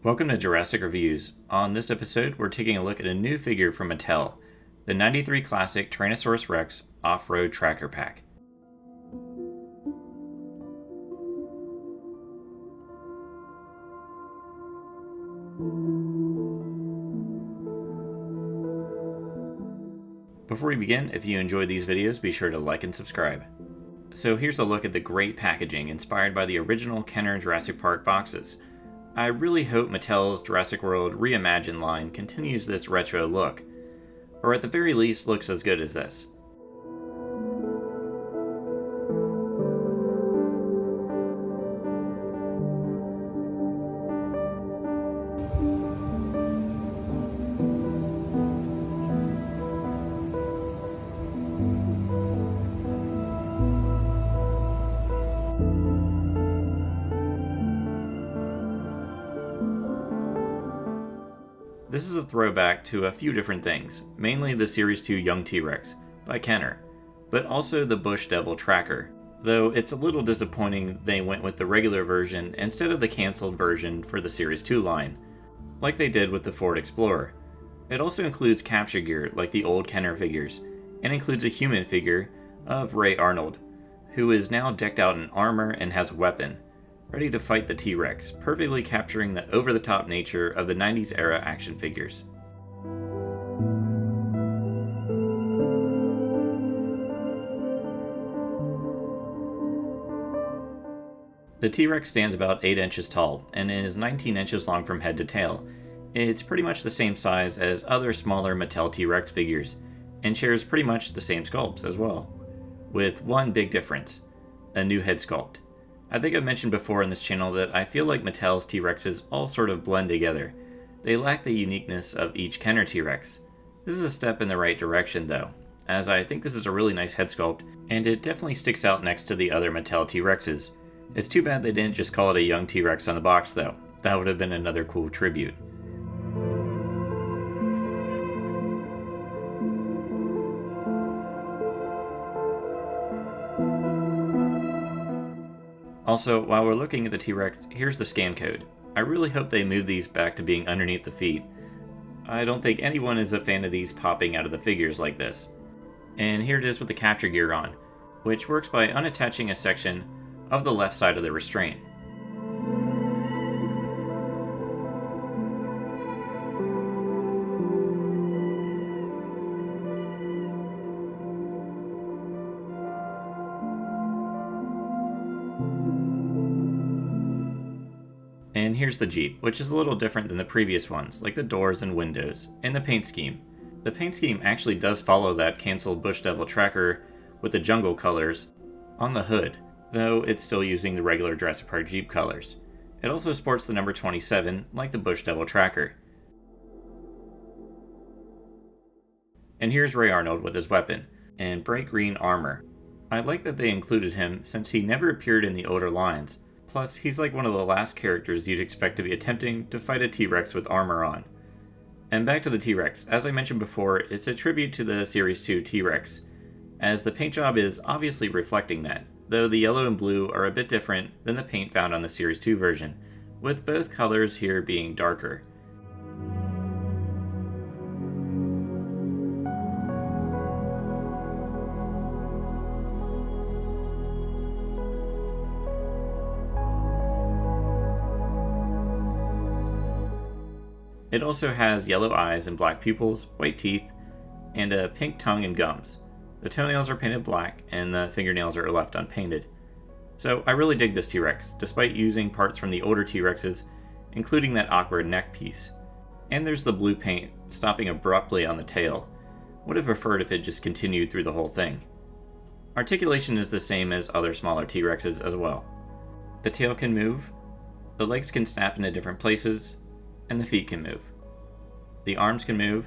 Welcome to Jurassic Reviews. On this episode, we're taking a look at a new figure from Mattel, the 93 Classic Tyrannosaurus Rex Off-Road Tracker Pack. Before we begin, if you enjoy these videos, be sure to like and subscribe. So here's a look at the great packaging inspired by the original Kenner Jurassic Park boxes. I really hope Mattel's Jurassic World Reimagined line continues this retro look, or at the very least looks as good as this. This is a throwback to a few different things, mainly the Series 2 Young T-Rex by Kenner, but also the Bush Devil Tracker, though it's a little disappointing they went with the regular version instead of the cancelled version for the Series 2 line, like they did with the Ford Explorer. It also includes capture gear like the old Kenner figures, and includes a human figure of Ray Arnold, who is now decked out in armor and has a weapon, ready to fight the T-Rex, perfectly capturing the over-the-top nature of the 90s era action figures. The T-Rex stands about 8 inches tall and is 19 inches long from head to tail. It's pretty much the same size as other smaller Mattel T-Rex figures, and shares pretty much the same sculpts as well, with one big difference: a new head sculpt. I think I've mentioned before in this channel that I feel like Mattel's T-Rexes all sort of blend together. They lack the uniqueness of each Kenner T-Rex. This is a step in the right direction though, as I think this is a really nice head sculpt, and it definitely sticks out next to the other Mattel T-Rexes. It's too bad they didn't just call it a young T-Rex on the box though. That would have been another cool tribute. Also, while we're looking at the T-Rex, here's the scan code. I really hope they move these back to being underneath the feet. I don't think anyone is a fan of these popping out of the figures like this. And here it is with the capture gear on, which works by unattaching a section of the left side of the restraint. And here's the Jeep, which is a little different than the previous ones, like the doors and windows, and the paint scheme. The paint scheme actually does follow that cancelled Bush Devil Tracker with the jungle colors on the hood, though it's still using the regular Jurassic Park Jeep colors. It also sports the number 27, like the Bush Devil Tracker. And here's Ray Arnold with his weapon, and bright green armor. I like that they included him since he never appeared in the older lines. Plus, he's like one of the last characters you'd expect to be attempting to fight a T-Rex with armor on. And back to the T-Rex, as I mentioned before, it's a tribute to the Series 2 T-Rex, as the paint job is obviously reflecting that, though the yellow and blue are a bit different than the paint found on the Series 2 version, with both colors here being darker. It also has yellow eyes and black pupils, white teeth, and a pink tongue and gums. The toenails are painted black, and the fingernails are left unpainted. So I really dig this T-Rex, despite using parts from the older T-Rexes, including that awkward neck piece. And there's the blue paint, stopping abruptly on the tail. Would have preferred if it just continued through the whole thing. Articulation is the same as other smaller T-Rexes as well. The tail can move, the legs can snap into different places, and the feet can move. The arms can move,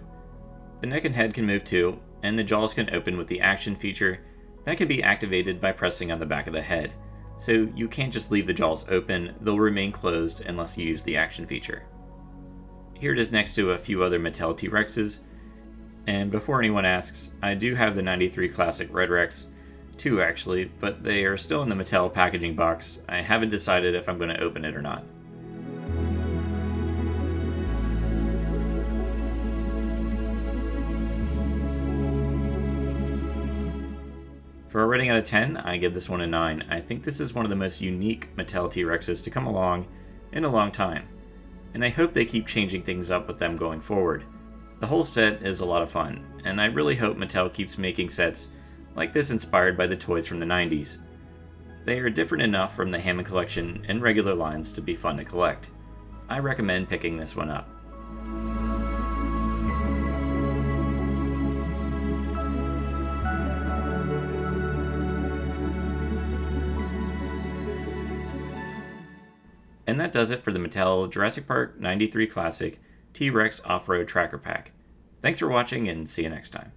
the neck and head can move too, and the jaws can open with the action feature that can be activated by pressing on the back of the head. So you can't just leave the jaws open, they'll remain closed unless you use the action feature. Here it is next to a few other Mattel T-Rexes, and before anyone asks, I do have the 93 Classic Red Rex, two actually, but they are still in the Mattel packaging box. I haven't decided if I'm going to open it or not. For a rating out of 10, I give this one a 9. I think this is one of the most unique Mattel T-Rexes to come along in a long time, and I hope they keep changing things up with them going forward. The whole set is a lot of fun, and I really hope Mattel keeps making sets like this inspired by the toys from the 90s. They are different enough from the Hammond collection and regular lines to be fun to collect. I recommend picking this one up. And that does it for the Mattel Jurassic Park 93 Classic T-Rex Off-Road Tracker Pack. Thanks for watching, and see you next time.